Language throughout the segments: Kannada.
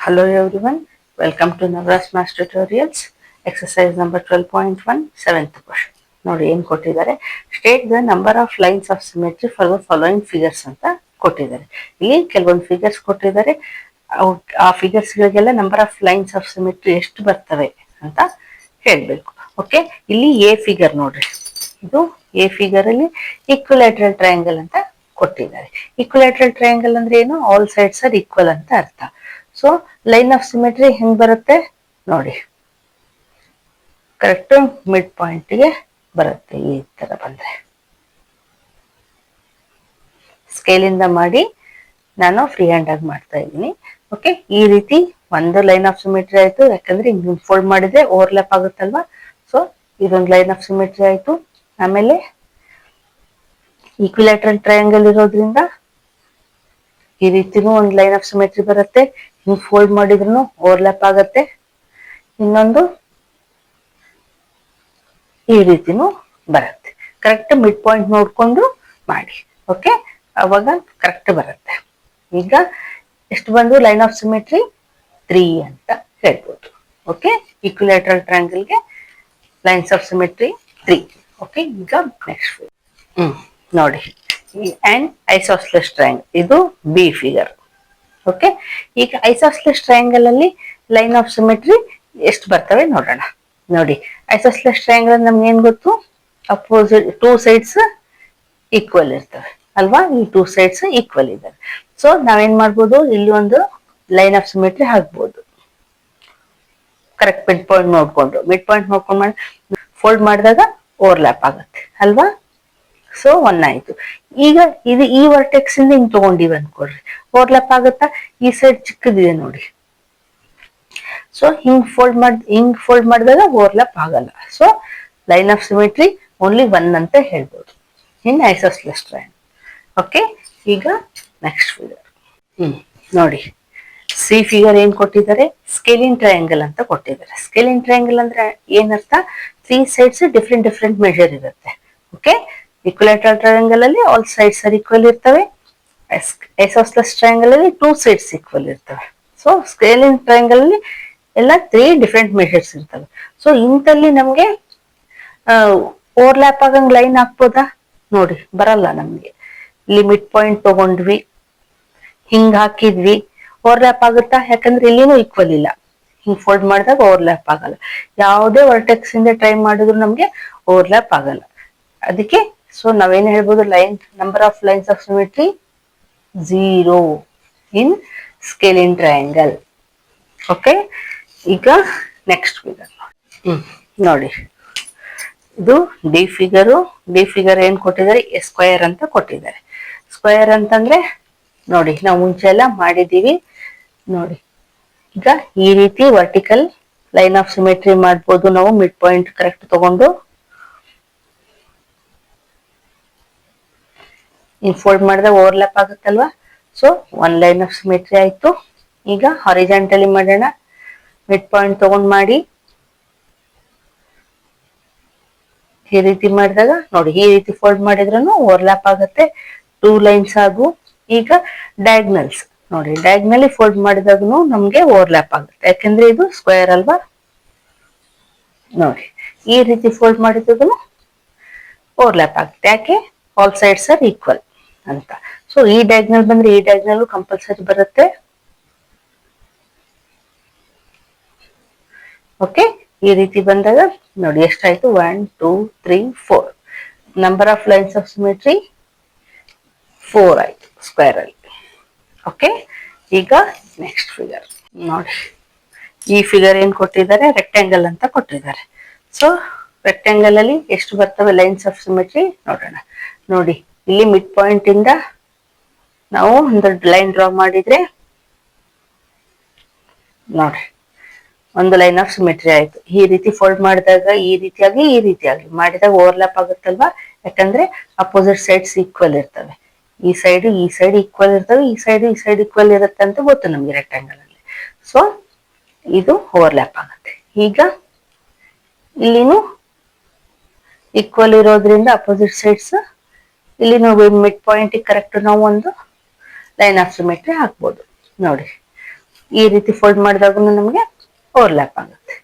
Hello everyone, welcome to Navras Math Tutorials, exercise number 12.1, 7th question. ನೋಡಿ ಏನು ಕೊಟ್ಟಿದ್ದಾರೆ, state the number of lines of symmetry for the following figures ಅಂತ ಕೊಟ್ಟಿದ್ದಾರೆ. ಇಲ್ಲಿ ಕೆಲವೊಂದು ಫಿಗರ್ಸ್ ಕೊಟ್ಟಿದ್ದಾರೆ, ಆ ಫಿಗರ್ಸ್ಗಳಿಗೆಲ್ಲ number of lines of symmetry ಎಷ್ಟು ಬರ್ತವೆ ಅಂತ ಹೇಳಬೇಕು. ಓಕೆ, ಇಲ್ಲಿ ಎ ಫಿಗರ್ ನೋಡ್ರಿ, ಇದು ಎ ಫಿಗರ್ ಅಲ್ಲಿ ಈಕ್ವಿಲ್ಯಾಟ್ರಲ್ ಟ್ರಯಾಂಗಲ್ ಅಂತ ಕೊಟ್ಟಿದ್ದಾರೆ. ಈಕ್ವಿಲ್ಯಾಟ್ರಲ್ ಟ್ರಯಾಂಗಲ್ ಅಂದ್ರೆ ಏನು, ಆಲ್ ಸೈಡ್ಸ್ ಆರ್ ಈಕ್ವಲ್ ಅಂತ ಅರ್ಥ. ಸೊ ಲೈನ್ ಆಫ್ ಸಿಮೆಟ್ರಿ ಹೆಂಗ್ ಬರುತ್ತೆ ನೋಡಿ, ಕರೆಕ್ಟ್ ಮಿಡ್ ಪಾಯಿಂಟ್ಗೆ ಬರುತ್ತೆ. ಈ ತರ ಬಂದ್ರೆ ಸ್ಕೇಲಿಂದ ಮಾಡಿ, ನಾನು ಫ್ರೀ ಹ್ಯಾಂಡ್ ಆಗಿ ಮಾಡ್ತಾ ಇದ್ದೀನಿ. ಓಕೆ, ಈ ರೀತಿ ಒಂದು ಲೈನ್ ಆಫ್ ಸಿಮೆಟ್ರಿ ಆಯ್ತು, ಯಾಕಂದ್ರೆ ಹಿಂಗ್ ಫೋಲ್ಡ್ ಮಾಡಿದ್ರೆ ಓವರ್ಲ್ಯಾಪ್ ಆಗುತ್ತಲ್ವಾ. ಸೊ ಇದೊಂದು ಲೈನ್ ಆಫ್ ಸಿಮೆಟ್ರಿ ಆಯ್ತು. ಆಮೇಲೆ ಈಕ್ವಿಲ್ಯಾಟ್ರಲ್ ಟ್ರಯಾಂಗಲ್ ಇರೋದ್ರಿಂದ ಈ ರೀತಿನೂ ಒಂದು ಲೈನ್ ಆಫ್ ಸಿಮೆಟ್ರಿ ಬರುತ್ತೆ, ಹಿಂಗ್ ಫೋಲ್ಡ್ ಮಾಡಿದ್ರು ಓವರ್ಲ್ಯಾಪ್ ಆಗತ್ತೆ. ಇನ್ನೊಂದು ಈ ರೀತಿನೂ ಬರುತ್ತೆ. ಕರೆಕ್ಟ್ ಮಿಡ್ ಪಾಯಿಂಟ್ ನೋಡ್ಕೊಂಡು ಮಾಡಿ. ಓಕೆ, ಅವಾಗ ಕರೆಕ್ಟ್ ಬರುತ್ತೆ. ಈಗ ಎಷ್ಟು ಬಂದು ಲೈನ್ ಆಫ್ ಸಿಮೆಟ್ರಿ 3 ಅಂತ ಹೇಳ್ಬೋದು. ಓಕೆ, ಈಕ್ವಿಲ್ಯಾಟ್ರಲ್ ಟ್ರಯಾಂಗಲ್ಗೆ ಲೈನ್ಸ್ ಆಫ್ ಸಿಮೆಟ್ರಿ 3. ಓಕೆ, ಈಗ ನೆಕ್ಸ್ಟ್ ನೋಡಿ, ಅಂಡ್ ಐಸೋಸ್ಲೆಸ್ ಟ್ರಯಾಂಗಲ್, ಇದು ಬಿ ಫಿಗರ್. ಓಕೆ, ಈಗ ಐಸೋಸ್ಲೆಸ್ ಟ್ರಯಾಂಗಲ್ ಅಲ್ಲಿ ಲೈನ್ ಆಫ್ ಸಿಮೆಟ್ರಿ ಎಷ್ಟು ಬರ್ತವೆ ನೋಡೋಣ. ನೋಡಿ, ಐಸೋಸ್ಲೆಸ್ ಟ್ರಯಾಂಗಲ್ ನಮ್ಗೆ ಏನ್ ಗೊತ್ತು, ಅಪೋಸಿಟ್ 2 ಸೈಡ್ಸ್ ಈಕ್ವಲ್ ಇರ್ತವೆ ಅಲ್ವಾ. ಈ 2 ಸೈಡ್ಸ್ ಈಕ್ವಲ್ ಇದಾವೆ. ಸೊ ನಾವೇನ್ ಮಾಡ್ಬೋದು, ಇಲ್ಲಿ ಒಂದು ಲೈನ್ ಆಫ್ ಸಿಮೆಟ್ರಿ ಹಾಕ್ಬೋದು. ಕರೆಕ್ಟ್ ಮಿಡ್ ಪಾಯಿಂಟ್ ನೋಡ್ಕೊಂಡು ಮಾಡಿ ಫೋಲ್ಡ್ ಮಾಡಿದಾಗ ಓವರ್ಲ್ಯಾಪ್ ಆಗುತ್ತೆ ಅಲ್ವಾ. ಸೊ 1 ಆಯ್ತು. ಈಗ ಇದು ಈ ವರ್ಟೆಕ್ಸ್ ಇಂದ ಹಿಂಗ್ ತಗೊಂಡಿವಿ ಅನ್ಕೊಳ್ರಿ, ಓವರ್ಲ್ಯಾಪ್ ಆಗುತ್ತಾ. ಈ ಸೈಡ್ ಚಿಕ್ಕದಿದೆ ನೋಡಿ, ಸೊ ಹಿಂಗ್ ಫೋಲ್ಡ್ ಮಾಡಿದಾಗ ಓವರ್ಲ್ಯಾಪ್ ಆಗಲ್ಲ. So line of symmetry only 1 ಅಂತ ಹೇಳ್ಬೋದು ಇನ್ ಐಸೋಸ್ಲೆಸ್ ಟ್ರಯಾಂಗಲ್. ಓಕೆ, ಈಗ ನೆಕ್ಸ್ಟ್ ಫಿಗರ್ ನೋಡಿ, ಸಿ ಫಿಗರ್ ಏನ್ ಕೊಟ್ಟಿದ್ದಾರೆ, ಸ್ಕೇಲಿನ್ ಟ್ರಯಾಂಗಲ್ ಅಂತ ಕೊಟ್ಟಿದ್ದಾರೆ. ಸ್ಕೇಲಿನ್ ಟ್ರಯಾಂಗಲ್ ಅಂದ್ರೆ ಏನರ್ಥ, 3 ಸೈಡ್ಸ್ ಡಿಫ್ರೆಂಟ್ ಮೆಜರ್ ಇರುತ್ತೆ. ಓಕೆ, ಈಕ್ವಿಲ್ಯಾಟ್ರಲ್ ಟ್ರಯಾಂಗಲ್ ಅಲ್ಲಿ ಆಲ್ ಸೈಡ್ಸ್ ಆರ್ ಈಕ್ವಲ್ ಇರ್ತವೆ. ಐಸೋಸ್ಲೆಸ್ ಟ್ರಯಾಂಗಲ್ ಅಲ್ಲಿ 2 ಸೈಡ್ಸ್ ಈಕ್ವಲ್ ಇರ್ತವೆ. ಸೊ ಸ್ಕೇಲಿನ್ ಟ್ರಯಾಂಗಲ್ ಅಲ್ಲಿ ಎಲ್ಲ 3 ಡಿಫ್ರೆಂಟ್ ಮೆಜರ್ಸ್ ಇರ್ತವೆ. ಸೊ ಇಂತಲ್ಲಿ ನಮ್ಗೆ ಓವರ್ಲ್ಯಾಪ್ ಆಗಂಗ್ ಲೈನ್ ಹಾಕ್ಬೋದಾ ನೋಡಿ, ಬರಲ್ಲ ನಮ್ಗೆ. ಇಲ್ಲಿ ಮಿಡ್ ಪಾಯಿಂಟ್ ತಗೊಂಡ್ವಿ, ಹಿಂಗ್ ಹಾಕಿದ್ವಿ, ಓವರ್ಲ್ಯಾಪ್ ಆಗುತ್ತಾ, ಯಾಕಂದ್ರೆ ಇಲ್ಲಿನೂ ಈಕ್ವಲ್ ಇಲ್ಲ. ಹಿಂಗ್ ಫೋಲ್ಡ್ ಮಾಡಿದಾಗ ಓವರ್ಲ್ಯಾಪ್ ಆಗಲ್ಲ. ಯಾವುದೇ ವರ್ಟೆಕ್ಸ್ ಇಂದ ಟ್ರೈ ಮಾಡಿದ್ರು ನಮ್ಗೆ ಓವರ್ಲ್ಯಾಪ್ ಆಗಲ್ಲ. ಅದಕ್ಕೆ ಸೊ ನಾವೇನ್ ಹೇಳ್ಬೋದು, number of lines of symmetry 0 in scalene triangle. Okay, ಈಗ ನೆಕ್ಸ್ಟ್ ಫಿಗರ್ ನೋಡಿ, ಇದು ಡಿ ಫಿಗರ್ ಏನ್ ಕೊಟ್ಟಿದ್ದಾರೆ, ಸ್ಕ್ವೇರ್ ಅಂತ ಕೊಟ್ಟಿದ್ದಾರೆ. ಸ್ಕ್ವೇರ್ ಅಂತಂದ್ರೆ ನೋಡಿ, ನಾವು ಮುಂಚೆ ಎಲ್ಲ ಮಾಡಿದೀವಿ ನೋಡಿ. ಈಗ ಈ ರೀತಿ ವರ್ಟಿಕಲ್ ಲೈನ್ ಆಫ್ ಸಿಮೆಟ್ರಿ ಮಾಡ್ಬೋದು ನಾವು, ಮಿಡ್ ಪಾಯಿಂಟ್ ಕರೆಕ್ಟ್ ತಗೊಂಡು ಫೋಲ್ಡ್ ಮಾಡಿದಾಗ ಓವರ್ಲ್ಯಾಪ್ ಆಗುತ್ತಲ್ವಾ. ಸೊ 1 ಲೈನ್ ಆಫ್ ಸಿಮೆಟ್ರಿ ಆಯ್ತು. ಈಗ ಹಾರಿಜಾಂಟಲಿ ಮಾಡೋಣ, ಮಿಡ್ ಪಾಯಿಂಟ್ ತಗೊಂಡ್ ಮಾಡಿ ಈ ರೀತಿ ಮಾಡಿದಾಗ ನೋಡಿ, ಈ ರೀತಿ ಫೋಲ್ಡ್ ಮಾಡಿದ್ರು ಓವರ್ಲ್ಯಾಪ್ ಆಗುತ್ತೆ. 2 ಲೈನ್ಸ್ ಆಗು. ಈಗ ಡಯಾಗ್ನಲ್ಸ್ ನೋಡಿ, ಡಯಾಗ್ನಲಿ ಫೋಲ್ಡ್ ಮಾಡಿದಾಗೂ ನಮ್ಗೆ ಓವರ್ಲ್ಯಾಪ್ ಆಗುತ್ತೆ, ಯಾಕಂದ್ರೆ ಇದು ಸ್ಕ್ವೇರ್ ಅಲ್ವಾ. ನೋಡಿ, ಈ ರೀತಿ ಫೋಲ್ಡ್ ಮಾಡಿದಾಗೂ ಓವರ್ಲ್ಯಾಪ್ ಆಗುತ್ತೆ, ಯಾಕೆ ಆಲ್ ಸೈಡ್ಸ್ ಆರ್ ಈಕ್ವಲ್ ಅಂತ. ಸೊ ಈ ಡಯಾಗ್ನಲ್ ಬಂದ್ರೆ ಈ ಡಯಾಗ್ನಲ್ ಕಂಪಲ್ಸರಿ ಬರುತ್ತೆ. ಓಕೆ, ಈ ರೀತಿ ಬಂದಾಗ ನೋಡಿ ಎಷ್ಟಾಯ್ತು, 1 2 3 4 number of lines of symmetry 4 ಆಯ್ತು ಸ್ಕ್ವೇರ್ ಅಲ್ಲಿ. ಓಕೆ, ಈಗ ನೆಕ್ಸ್ಟ್ ಫಿಗರ್ ನೋಡಿ, ಈ ಫಿಗರ್ ಏನ್ ಕೊಟ್ಟಿದ್ದಾರೆ, ರೆಕ್ಟ್ಯಾಂಗಲ್ ಅಂತ ಕೊಟ್ಟಿದ್ದಾರೆ. ಸೊ ರೆಕ್ಟ್ಯಾಂಗಲ್ ಅಲ್ಲಿ ಎಷ್ಟು ಬರ್ತವೆ ಲೈನ್ಸ್ ಆಫ್ ಸಿಮೆಟ್ರಿ ನೋಡೋಣ. ನೋಡಿ, ಇಲ್ಲಿ ಮಿಡ್ ಪಾಯಿಂಟ್ ಇಂದ ನಾವು ಒಂದು ಲೈನ್ ಡ್ರಾ ಮಾಡಿದ್ರೆ ನೋಡಿ, ಒಂದು ಲೈನ್ ಆಫ್ ಸಿಮೆಟ್ರಿ ಆಯ್ತು. ಈ ರೀತಿ ಫೋಲ್ಡ್ ಮಾಡಿದಾಗ ಈ ರೀತಿಯಾಗಿ ಮಾಡಿದಾಗ ಓವರ್ಲ್ಯಾಪ್ ಆಗುತ್ತಲ್ವಾ, ಯಾಕಂದ್ರೆ ಅಪೋಸಿಟ್ ಸೈಡ್ಸ್ ಈಕ್ವಲ್ ಇರ್ತವೆ. ಈ ಸೈಡ್ ಈಕ್ವಲ್ ಇರ್ತವೆ, ಈ ಸೈಡ್ ಈಕ್ವಲ್ ಇರುತ್ತೆ ಅಂತ ಗೊತ್ತು ನಮ್ಗೆ ರೆಕ್ಟ್ಯಾಂಗಲ್ ಅಲ್ಲಿ. ಸೊ ಇದು ಓವರ್ಲ್ಯಾಪ್ ಆಗುತ್ತೆ. ಈಗ ಇಲ್ಲಿನೂ ಈಕ್ವಲ್ ಇರೋದ್ರಿಂದ ಅಪೋಸಿಟ್ ಸೈಡ್ಸ್, ಇಲ್ಲಿ ನಾವು ಮಿಡ್ ಪಾಯಿಂಟ್ ಕರೆಕ್ಟ್ ನಾವು ಒಂದು ಲೈನ್ ಆಫ್ ಸಿಮೆಟ್ರಿ ಹಾಕ್ಬೋದು ನೋಡಿ. ಈ ರೀತಿ ಫೋಲ್ಡ್ ಮಾಡಿದಾಗೂ ನಮ್ಗೆ ಓವರ್ಲ್ಯಾಪ್ ಆಗುತ್ತೆ.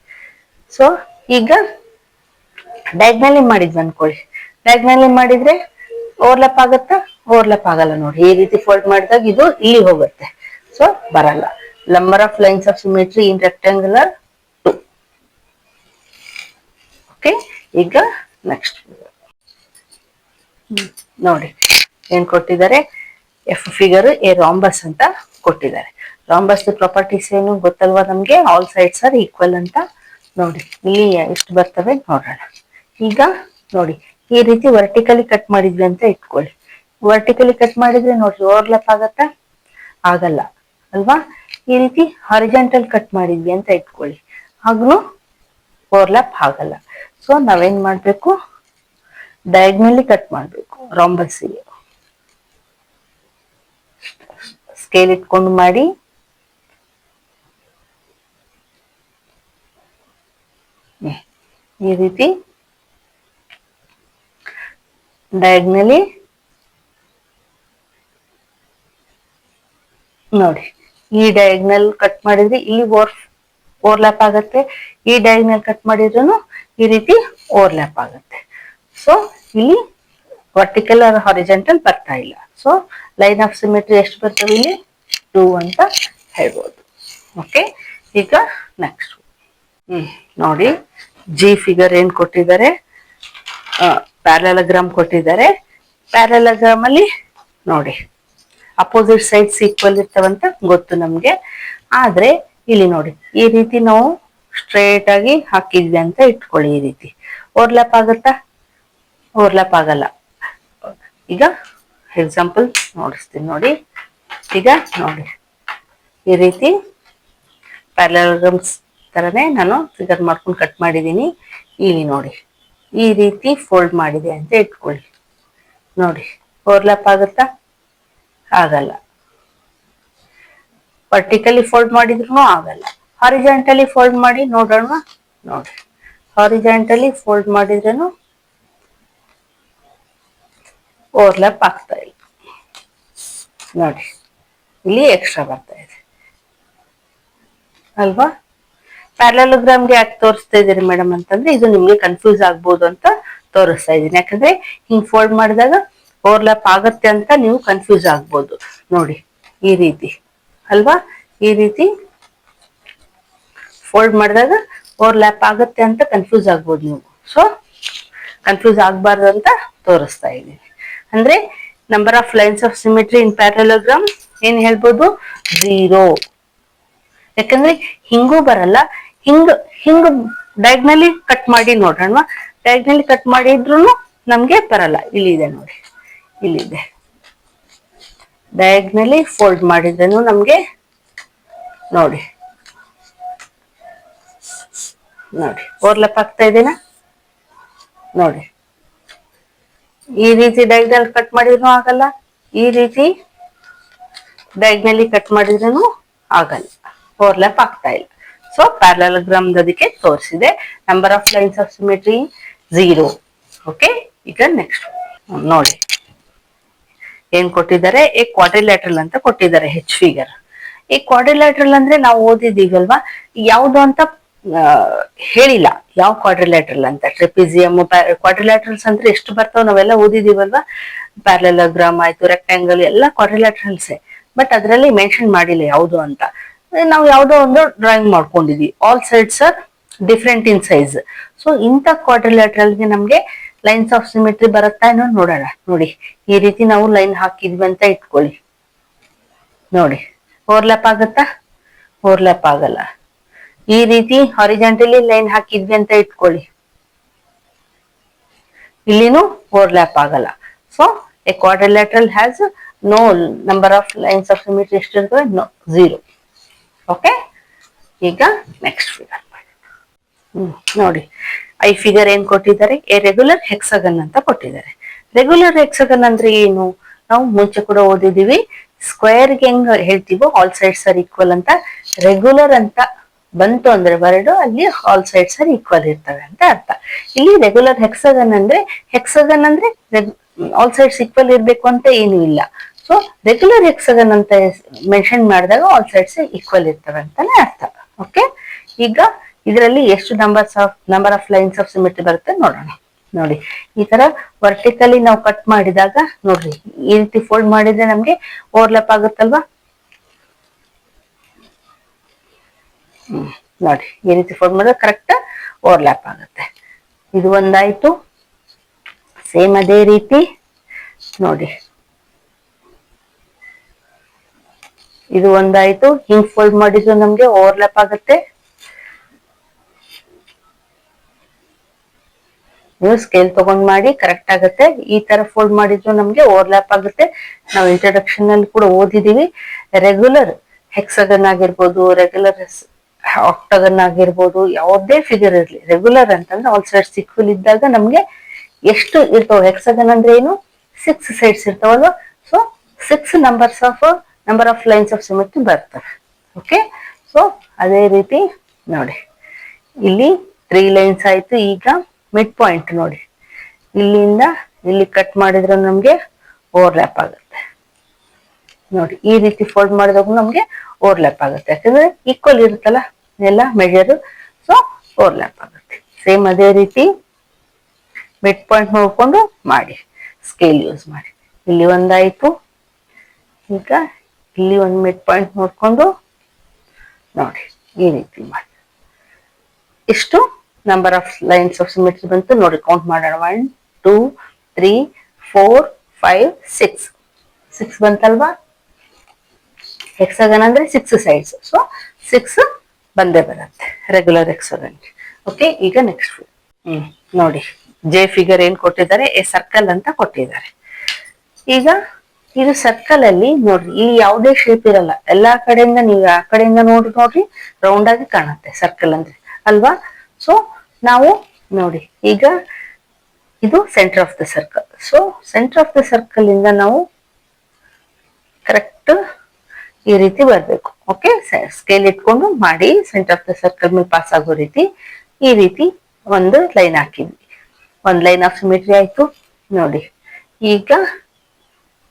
ಸೊ ಈಗ ಡಯಾಗ್ನಲಿ ಮಾಡಿದ್ವಿ ಅನ್ಕೊಳ್ಳಿ, ಡಯಾಗ್ನಲಿ ಮಾಡಿದ್ರೆ ಓವರ್ಲ್ಯಾಪ್ ಆಗುತ್ತಾ? ಓವರ್ಲ್ಯಾಪ್ ಆಗಲ್ಲ ನೋಡಿ. ಈ ರೀತಿ ಫೋಲ್ಡ್ ಮಾಡಿದಾಗ ಇದು ಇಲ್ಲಿ ಹೋಗುತ್ತೆ, ಸೊ ಬರಲ್ಲ. Number of lines of symmetry in rectangular 2. Okay, ಈಗ ನೆಕ್ಸ್ಟ್ ನೋಡಿ ಏನ್ ಕೊಟ್ಟಿದ್ದಾರೆ, ಎಫ್ ಫಿಗರ್ ಎ ರಾಂಬಸ್ ಅಂತ ಕೊಟ್ಟಿದ್ದಾರೆ. ರಾಂಬಸ್ ಪ್ರಾಪರ್ಟೀಸ್ ಏನು ಗೊತ್ತಲ್ವಾ ನಮ್ಗೆ? ಆಲ್ ಸೈಡ್ಸ್ ಆರ್ ಈಕ್ವಲ್ ಅಂತ. ನೋಡಿ ಇಲ್ಲಿ ಎಷ್ಟು ಬರ್ತವೆ ನೋಡೋಣ. ಈಗ ನೋಡಿ ಈ ರೀತಿ ವರ್ಟಿಕಲಿ ಕಟ್ ಮಾಡಿದ್ವಿ ಅಂತ ಇಟ್ಕೊಳ್ಳಿ. ವರ್ಟಿಕಲಿ ಕಟ್ ಮಾಡಿದ್ರೆ ನೋಡ್ರಿ ಓವರ್ಲ್ಯಾಪ್ ಆಗತ್ತಾ? ಆಗಲ್ಲ ಅಲ್ವಾ? ಈ ರೀತಿ ಹಾರಿಜಾಂಟಲ್ ಕಟ್ ಮಾಡಿದ್ವಿ ಅಂತ ಇಟ್ಕೊಳ್ಳಿ, ಹಾಗೂ ಓವರ್ಲ್ಯಾಪ್ ಆಗಲ್ಲ. ಸೊ ನಾವೇನ್ ಮಾಡ್ಬೇಕು, ಡಯಾಗ್ನಲಿ ಕಟ್ ಮಾಡ್ಬೇಕು ರಾಂಬಸ್ಸಿಗೆ. ಸ್ಕೇಲ್ ಇಟ್ಕೊಂಡು ಮಾಡಿ. ಈ ರೀತಿ ಡಯಾಗ್ನಲಿ ನೋಡಿ, ಈ ಡಯಾಗ್ನಲ್ ಕಟ್ ಮಾಡಿದ್ರೆ ಇಲ್ಲಿ ಓವರ್ಲ್ಯಾಪ್ ಆಗತ್ತೆ, ಈ ಡಯಾಗ್ನಲ್ ಕಟ್ ಮಾಡಿದ್ರು ಈ ರೀತಿ ಓವರ್ಲ್ಯಾಪ್ ಆಗತ್ತೆ. ಸೊ ಇಲ್ಲಿ ವರ್ಟಿಕಲ್ ಆರ್ ಹಾರಿಜಾಂಟಲ್ ಬರ್ತಾ ಇಲ್ಲ. ಸೊ ಲೈನ್ ಆಫ್ ಸಿಮೆಟ್ರಿ ಎಷ್ಟು ಬರ್ತವೆ ಇಲ್ಲಿ? 2 ಅಂತ ಹೇಳ್ಬೋದು. ಓಕೆ, ಈಗ ನೆಕ್ಸ್ಟ್ ನೋಡಿ, ಜಿ ಫಿಗರ್ ಏನ್ ಕೊಟ್ಟಿದ್ದಾರೆ, ಪ್ಯಾರಲೋಗ್ರಾಮ್ ಕೊಟ್ಟಿದ್ದಾರೆ. ಪ್ಯಾರಲೋಗ್ರಾಮ್ ಅಲ್ಲಿ ನೋಡಿ ಅಪೋಸಿಟ್ ಸೈಡ್ಸ್ ಈಕ್ವಲ್ ಇರ್ತಾವಂತ ಗೊತ್ತು ನಮ್ಗೆ. ಆದ್ರೆ ಇಲ್ಲಿ ನೋಡಿ ಈ ರೀತಿ ನಾವು ಸ್ಟ್ರೇಟ್ ಆಗಿ ಹಾಕಿದ್ವಿ ಅಂತ ಇಟ್ಕೊಳ್ಳಿ. ಈ ರೀತಿ ಓವರ್ಲ್ಯಾಪ್ ಆಗುತ್ತಾ? ಓವರ್ಲ್ಯಾಪ್ ಆಗಲ್ಲ. ಈಗ ಎಕ್ಸಾಂಪಲ್ ನೋಡಿಸ್ತೀನಿ ನೋಡಿ. ಈಗ ನೋಡಿ ಈ ರೀತಿ ಪ್ಯಾರಲೋಗ್ರಾಮ್ಸ್ ತರನೇ ನಾನು ಫಿಗರ್ ಮಾಡ್ಕೊಂಡು ಕಟ್ ಮಾಡಿದೀನಿ. ಇಲ್ಲಿ ನೋಡಿ ಈ ರೀತಿ ಫೋಲ್ಡ್ ಮಾಡಿದೆ ಅಂತ ಇಟ್ಕೊಳ್ಳಿ. ನೋಡಿ ಓವರ್ಲ್ಯಾಪ್ ಆಗುತ್ತಾ? ಆಗಲ್ಲ. ವರ್ಟಿಕಲಿ ಫೋಲ್ಡ್ ಮಾಡಿದ್ರು ಆಗಲ್ಲ. ಹಾರಿಜಾಂಟಲಿ ಫೋಲ್ಡ್ ಮಾಡಿ ನೋಡೋಣ. ನೋಡಿ ಹಾರಿಜಾಂಟಲಿ ಫೋಲ್ಡ್ ಮಾಡಿದ್ರೂ ಓವರ್ಲ್ಯಾಪ್ ಆಗ್ತಾ ಇಲ್ಲ. ನೋಡಿ ಇಲ್ಲಿ ಎಕ್ಸ್ಟ್ರಾ ಬರ್ತಾ ಇದೆ ಅಲ್ವಾ? ಪ್ಯಾರಲೋಗ್ರಾಮ್ಗೆ ಯಾಕೆ ತೋರಿಸ್ತಾ ಇದೀರಿ ಮೇಡಮ್ ಅಂತಂದ್ರೆ, ಇದು ನಿಮ್ಗೆ ಕನ್ಫ್ಯೂಸ್ ಆಗ್ಬೋದು ಅಂತ ತೋರಿಸ್ತಾ ಇದೀನಿ. ಯಾಕಂದ್ರೆ ಹಿಂಗ್ ಫೋಲ್ಡ್ ಮಾಡಿದಾಗ ಓವರ್ಲ್ಯಾಪ್ ಆಗತ್ತೆ ಅಂತ ನೀವು ಕನ್ಫ್ಯೂಸ್ ಆಗ್ಬೋದು. ನೋಡಿ ಈ ರೀತಿ ಅಲ್ವಾ? ಈ ರೀತಿ ಫೋಲ್ಡ್ ಮಾಡಿದಾಗ ಓವರ್ಲ್ಯಾಪ್ ಆಗತ್ತೆ ಅಂತ ಕನ್ಫ್ಯೂಸ್ ಆಗ್ಬೋದು ನೀವು. ಸೊ ಕನ್ಫ್ಯೂಸ್ ಆಗ್ಬಾರ್ದು ಅಂತ ತೋರಿಸ್ತಾ ಇದ್ದೀನಿ. ಅಂದ್ರೆ number of lines of symmetry in parallelogram ಏನ್ ಹೇಳ್ಬೋದು? 0. ಯಾಕಂದ್ರೆ ಹಿಂಗೂ ಬರಲ್ಲ, ಹಿಂಗ್ ಡಯಾಗ್ನಲಿ ಕಟ್ ಮಾಡಿ ನೋಡೋಣ. ಡಯಾಗ್ನಲಿ ಕಟ್ ಮಾಡಿದ್ರು ನಮ್ಗೆ ಬರಲ್ಲ. ಇಲ್ಲಿದೆ ನೋಡಿ, ಇಲ್ಲಿದೆ. ಡಯಾಗ್ನಲಿ ಫೋಲ್ಡ್ ಮಾಡಿದ್ರೂ ನಮ್ಗೆ ನೋಡಿ ನೋಡಿ ಓವರ್ಲ್ಯಾಪ್ ಆಗ್ತಾ ಇದೆನಾ? ನೋಡಿ ಈ ರೀತಿ ಡಯಾಗ್ನಲ್ ಕಟ್ ಮಾಡಿದ್ರು ಆಗಲ್ಲ, ಈ ರೀತಿ ಡಯಾಗ್ನಲಿ ಕಟ್ ಮಾಡಿದ್ರೂ ಆಗಲ್ಲ, ಓವರ್ಲ್ಯಾಪ್ ಆಗ್ತಾ ಇಲ್ಲ. ಸೊ ಪ್ಯಾರಲೋಗ್ರಾಮ್ ಅದಕ್ಕೆ ತೋರಿಸಿದೆ. Number of lines of symmetry 0. Okay, ಈಗ ನೆಕ್ಸ್ಟ್ ನೋಡಿ ಏನ್ ಕೊಟ್ಟಿದ್ದಾರೆ, ಎ ಕ್ವಾಡ್ರಿಲ್ಯಾಟ್ರಲ್ ಅಂತ ಕೊಟ್ಟಿದ್ದಾರೆ ಹೆಚ್ ಫಿಗರ್. ಈ ಕ್ವಾಡ್ರಿಲ್ಯಾಟ್ರಲ್ ಅಂದ್ರೆ ನಾವು ಓದಿದೀವಲ್ವಾ, ಯಾವ್ದು ಅಂತ ಹೇಳಿಲ್ಲ ಯಾವ ಕ್ವಾಡ್ರಿಲ್ಯಾಟ್ರಲ್ ಅಂತ. ಟ್ರೆಪಿಸಿಯಮ್, ಕ್ವಾಡ್ರಿಲ್ಯಾಟ್ರಲ್ಸ್ ಅಂದ್ರೆ ಎಷ್ಟು ಬರ್ತಾವ ನಾವೆಲ್ಲ ಓದಿದೀವಲ್ವಾ. ಪ್ಯಾರಲೋಗ್ರಾಮ್ ಆಯ್ತು, ರೆಕ್ಟಾಂಗಲ್ ಎಲ್ಲ ಕ್ವಾಡ್ರಿಲ್ಯಾಟ್ರಲ್ಸೇ. ಬಟ್ ಅದರಲ್ಲಿ ಮೆನ್ಷನ್ ಮಾಡಿಲ್ಲ ಯಾವುದು ಅಂತ. ನಾವು ಯಾವ್ದೋ ಒಂದು ಡ್ರಾಯಿಂಗ್ ಮಾಡ್ಕೊಂಡಿದ್ವಿ. All sides are different in size. So ಇಂಥ ಕ್ವಾಡ್ರಿಲ್ಯಾಟ್ರಲ್ಗೆ ನಮ್ಗೆ ಲೈನ್ಸ್ ಆಫ್ ಸಿಮೆಟ್ರಿ ಬರುತ್ತಾ ಏನೋ ನೋಡೋಣ. ನೋಡಿ ಈ ರೀತಿ ನಾವು ಲೈನ್ ಹಾಕಿದ್ವಿ ಅಂತ ಇಟ್ಕೊಳ್ಳಿ. ನೋಡಿ ಓವರ್ಲ್ಯಾಪ್ ಆಗುತ್ತಾ? ಓವರ್ಲ್ಯಾಪ್ ಆಗಲ್ಲ. ಈ ರೀತಿ ಹಾರಿಜಾಂಟಲಿ ಲೈನ್ ಹಾಕಿದ್ವಿ ಅಂತ ಇಟ್ಕೊಳ್ಳಿ, ಇಲ್ಲಿನೂ ಓವರ್ಲ್ಯಾಪ್ ಆಗಲ್ಲ. So a quadrilateral has no number of lines of symmetry ಎಷ್ಟಿರ್ತವೆ? 0. ಓಕೆ, ಈಗ ನೆಕ್ಸ್ಟ್ ಫಿಗರ್ ನೋಡಿ. ಐ ಫಿಗರ್ ಏನ್ ಕೊಟ್ಟಿದ್ದಾರೆ, ಎ ರೆಗ್ಯುಲರ್ ಹೆಕ್ಸಾಗನ್ ಅಂತ ಕೊಟ್ಟಿದ್ದಾರೆ. ರೆಗ್ಯುಲರ್ ಹೆಕ್ಸಾಗನ್ ಅಂದ್ರೆ ಏನು? ನಾವು ಮುಂಚೆ ಕೂಡ ಓದಿದೀವಿ. ಸ್ಕ್ವೇರ್ಗೆ ಹೆಂಗ್ ಹೇಳ್ತೀವೋ ಆಲ್ ಸೈಡ್ಸ್ ಆರ್ ಈಕ್ವಲ್ ಅಂತ, ರೆಗ್ಯುಲರ್ ಅಂತ ಬಂತು ಅಂದ್ರೆ ವರ್ಡ್ ಅಲ್ಲಿ ಆಲ್ ಸೈಡ್ಸ್ ಆರ್ ಈಕ್ವಲ್ ಇರ್ತವೆ ಅಂತ ಅರ್ಥ. ಇಲ್ಲಿ ರೆಗ್ಯುಲರ್ ಹೆಕ್ಸಾಗನ್ ಅಂದ್ರೆ ಆಲ್ ಸೈಡ್ಸ್ ಈಕ್ವಲ್ ಇರ್ಬೇಕು ಅಂತ ಏನು ಇಲ್ಲ. ಸೊ ಸೊ ರೆಗ್ಯುಲರ್ ಹೆಕ್ಸಗನ್ ಅಂತ ಮೆನ್ಷನ್ ಮಾಡಿದಾಗ ಆಲ್ ಸೈಡ್ಸ್ ಈಕ್ವಲ್ ಇರ್ತವೆ ಅಂತಾನೆ ಅರ್ಥ. ಓಕೆ, ಈಗ ಇದರಲ್ಲಿ ಎಷ್ಟು number of lines of symmetry ಬರುತ್ತೆ ನೋಡೋಣ. ನೋಡಿ, ಈ ತರ ವರ್ಟಿಕಲಿ ನಾವು ಕಟ್ ಮಾಡಿದಾಗ ನೋಡ್ರಿ, ಈ ರೀತಿ ಫೋಲ್ಡ್ ಮಾಡಿದ್ರೆ ನಮ್ಗೆ ಓವರ್ಲ್ಯಾಪ್ ಆಗುತ್ತಲ್ವಾ. ನೋಡಿ, ಈ ರೀತಿ ಫೋಲ್ಡ್ ಮಾಡಿದ್ರೆ ಕರೆಕ್ಟ್ ಓವರ್ಲ್ಯಾಪ್ ಆಗುತ್ತೆ. ಇದು ಒಂದಾಯ್ತು. ಸೇಮ್ ಅದೇ ರೀತಿ ನೋಡಿ, ಇದು ಒಂದಾಯ್ತು. ಹಿಂಗ್ ಫೋಲ್ಡ್ ಮಾಡಿದ್ರು ನಮ್ಗೆ ಓವರ್ಲ್ಯಾಪ್ ಆಗುತ್ತೆ. ನೀವು ಸ್ಕೇಲ್ ತಗೊಂಡ್ ಮಾಡಿ ಕರೆಕ್ಟ್ ಆಗುತ್ತೆ. ಈ ತರ ಫೋಲ್ಡ್ ಮಾಡಿದ್ರು ನಮ್ಗೆ ಓವರ್ಲ್ಯಾಪ್ ಆಗುತ್ತೆ. ನಾವು ಇಂಟ್ರೊಡಕ್ಷನ್ ಅಲ್ಲಿ ಕೂಡ ಓದಿದೀವಿ, ರೆಗ್ಯುಲರ್ ಹೆಕ್ಸಗನ್ ಆಗಿರ್ಬೋದು, ರೆಗ್ಯುಲರ್ ಆಕ್ಟಗನ್ ಆಗಿರ್ಬೋದು, ಯಾವುದೇ ಫಿಗರ್ ಇರ್ಲಿ, ರೆಗ್ಯುಲರ್ ಅಂತಂದ್ರೆ ಆಲ್ ಸೈಡ್ಸ್ ಈಕ್ವಲ್ ಇದ್ದಾಗ ನಮ್ಗೆ ಎಷ್ಟು ಇರ್ತಾವ. ಹೆಕ್ಸಗನ್ ಅಂದ್ರೆ ಏನು, 6 ಸೈಡ್ಸ್ ಇರ್ತಾವಲ್ವಾ. So 6 number of lines of symmetry ಬರ್ತವೆ. ಓಕೆ, ಸೊ ಅದೇ ರೀತಿ ನೋಡಿ, ಇಲ್ಲಿ 3 ಲೈನ್ಸ್ ಆಯ್ತು. ಈಗ ಮಿಡ್ ಪಾಯಿಂಟ್ ನೋಡಿ, ಇಲ್ಲಿಂದ ಇಲ್ಲಿ ಕಟ್ ಮಾಡಿದ್ರೆ ನಮ್ಗೆ ಓವರ್ಲ್ಯಾಪ್ ಆಗುತ್ತೆ. ನೋಡಿ, ಈ ರೀತಿ ಫೋಲ್ಡ್ ಮಾಡಿದಾಗ ನಮ್ಗೆ ಓವರ್ಲ್ಯಾಪ್ ಆಗುತ್ತೆ, ಯಾಕಂದ್ರೆ ಈಕ್ವಲ್ ಇರುತ್ತಲ್ಲ ಎಲ್ಲ ಮೆಜರ್. ಸೊ ಓವರ್ಲ್ಯಾಪ್ ಆಗುತ್ತೆ. ಸೇಮ್ ಅದೇ ರೀತಿ ಮಿಡ್ ಪಾಯಿಂಟ್ ನೋಡ್ಕೊಂಡು ಮಾಡಿ, ಸ್ಕೇಲ್ ಯೂಸ್ ಮಾಡಿ. ಇಲ್ಲಿ ಒಂದಾಯ್ತು. ಈಗ ಇಲ್ಲಿ ಒಂದು ಮಿಡ್ ಪಾಯಿಂಟ್ ನೋಡ್ಕೊಂಡು ನೋಡಿ, ಈ ರೀತಿ ಮಾಡಿ. ಇಷ್ಟು number of lines of symmetry ಬಂತು. ನೋಡಿ, ಕೌಂಟ್ ಮಾಡೋಣ. 1 2 3 4 5 6 ಬಂತಲ್ವಾ. ಹೆಕ್ಸಾಗನ್ ಅಂದ್ರೆ 6 ಸೈಡ್ಸ್, ಸೊ 6 ಬಂದೇ ಬರುತ್ತೆ ರೆಗ್ಯುಲರ್ ಹೆಕ್ಸಾಗನ್. ಓಕೆ, ಈಗ ನೆಕ್ಸ್ಟ್ ನೋಡಿ, ಜೆ ಫಿಗರ್ ಏನ್ ಕೊಟ್ಟಿದ್ದಾರೆ, ಎ ಸರ್ಕಲ್ ಅಂತ ಕೊಟ್ಟಿದ್ದಾರೆ. ಈಗ ಇದು ಸರ್ಕಲ್ ಅಲ್ಲಿ ನೋಡ್ರಿ, ಇಲ್ಲಿ ಯಾವುದೇ ಶೇಪ್ ಇರಲ್ಲ. ಎಲ್ಲಾ ಕಡೆಯಿಂದ ನೀವು ಆ ಕಡೆಯಿಂದ ನೋಡ್ರಿ ರೌಂಡ್ ಆಗಿ ಕಾಣುತ್ತೆ ಸರ್ಕಲ್ ಅಂದ್ರೆ, ಅಲ್ವಾ. ಸೊ ನಾವು ನೋಡಿ, ಈಗ ಇದು centre of the circle. So centre of the circle ಇಂದ ನಾವು ಕರೆಕ್ಟ್ ಈ ರೀತಿ ಬರ್ಬೇಕು. ಓಕೆ, ಸ್ಕೇಲ್ ಇಟ್ಕೊಂಡು ಮಾಡಿ, ಸೆಂಟರ್ ಆಫ್ ದ ಸರ್ಕಲ್ ಮೇಲೆ ಪಾಸ್ ಆಗೋ ರೀತಿ ಈ ರೀತಿ ಒಂದು ಲೈನ್ ಹಾಕಿದ್ವಿ. ಒಂದು ಲೈನ್ ಆಫ್ ಸಿಮೆಟ್ರಿ ಆಯ್ತು. ನೋಡಿ, ಈಗ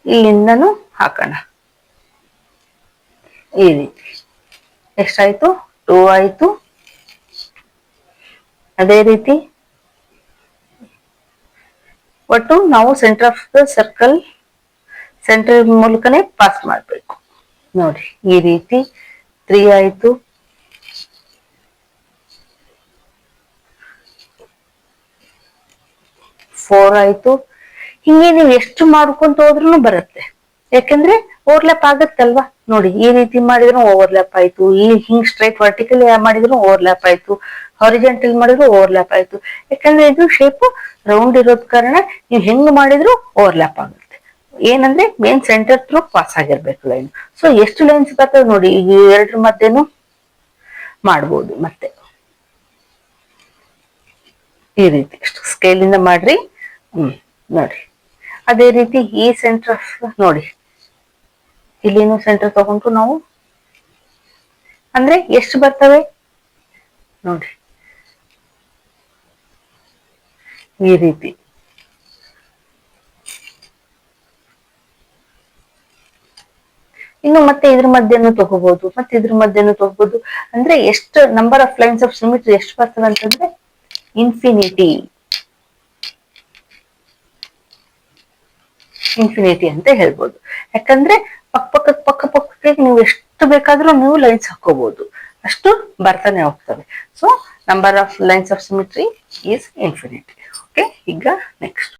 ಇಲ್ಲಿಂದನೂ ಹಾಕೋಣ ಈ ರೀತಿ. ಎಷ್ಟಾಯ್ತು, 2 ಆಯ್ತು. ಅದೇ ರೀತಿ ಒಟ್ಟು ನಾವು centre of the circle centre ಮೂಲಕನೇ ಪಾಸ್ ಮಾಡಬೇಕು. ನೋಡಿ, ಈ ರೀತಿ 3 ಆಯ್ತು. 4 ಆಯ್ತು. ಹಿಂಗೆ ನೀವು ಎಷ್ಟು ಮಾಡ್ಕೊಂತ ಹೋದ್ರೂ ಬರುತ್ತೆ, ಯಾಕಂದ್ರೆ ಓವರ್ಲ್ಯಾಪ್ ಆಗತ್ತಲ್ವಾ. ನೋಡಿ, ಈ ರೀತಿ ಮಾಡಿದ್ರು ಓವರ್ಲ್ಯಾಪ್ ಆಯ್ತು. ಇಲ್ಲಿ ಹಿಂಗ್ ಸ್ಟ್ರೈಟ್ ವರ್ಟಿಕಲ್ ಮಾಡಿದ್ರು ಓವರ್ಲ್ಯಾಪ್ ಆಯ್ತು. ಹಾರಿಜೆಂಟಲ್ ಮಾಡಿದ್ರು ಓವರ್ಲ್ಯಾಪ್ ಆಯ್ತು. ಯಾಕಂದ್ರೆ ಇದು ಶೇಪ್ ರೌಂಡ್ ಇರೋದ್ ಕಾರಣ ನೀವು ಹೆಂಗ್ ಮಾಡಿದ್ರು ಓವರ್ಲ್ಯಾಪ್ ಆಗುತ್ತೆ. ಏನಂದ್ರೆ ಮೇನ್ ಸೆಂಟರ್ ಥ್ರೂ ಪಾಸ್ ಆಗಿರ್ಬೇಕು ಲೈನ್. ಸೊ ಎಷ್ಟು ಲೈನ್ಸ್ ಬರ್ತವೆ ನೋಡಿ, ಈಗ 2 ಮಧ್ಯೆನೂ ಮಾಡ್ಬೋದು. ಮತ್ತೆ ಈ ರೀತಿ ಸ್ಕೇಲ್ ಇಂದ ಮಾಡ್ರಿ. ನೋಡಿ, ಅದೇ ರೀತಿ ಈ ಸೆಂಟರ್ ನೋಡಿ, ಇಲ್ಲಿನೂ ಸೆಂಟರ್ ತಗೊಂಡು ನಾವು ಅಂದ್ರೆ ಎಷ್ಟು ಬರ್ತವೆ ನೋಡಿ, ಈ ರೀತಿ. ಇನ್ನು ಮತ್ತೆ ಇದ್ರ ಮಧ್ಯೆನೂ ತಗೋಬಹುದು, ಮತ್ತೆ ಇದ್ರ ಮಧ್ಯೆನೂ ತಗೋಬಹುದು. ಅಂದ್ರೆ ಎಷ್ಟು number of lines of symmetry ಎಷ್ಟು ಬರ್ತವೆ ಅಂತಂದ್ರೆ ಇನ್ಫಿನಿಟಿ ಅಂತ ಹೇಳ್ಬೋದು. ಯಾಕಂದ್ರೆ ಪಕ್ಕಕ್ಕೆ ನೀವು ಎಷ್ಟು ಬೇಕಾದ್ರೂ ನೀವು ಲೈನ್ಸ್ ಹಾಕೋಬಹುದು, ಅಷ್ಟು ಬರ್ತಾನೆ ಹೋಗ್ತವೆ. So number of lines of symmetry is infinity. Okay, ಈಗ ನೆಕ್ಸ್ಟ್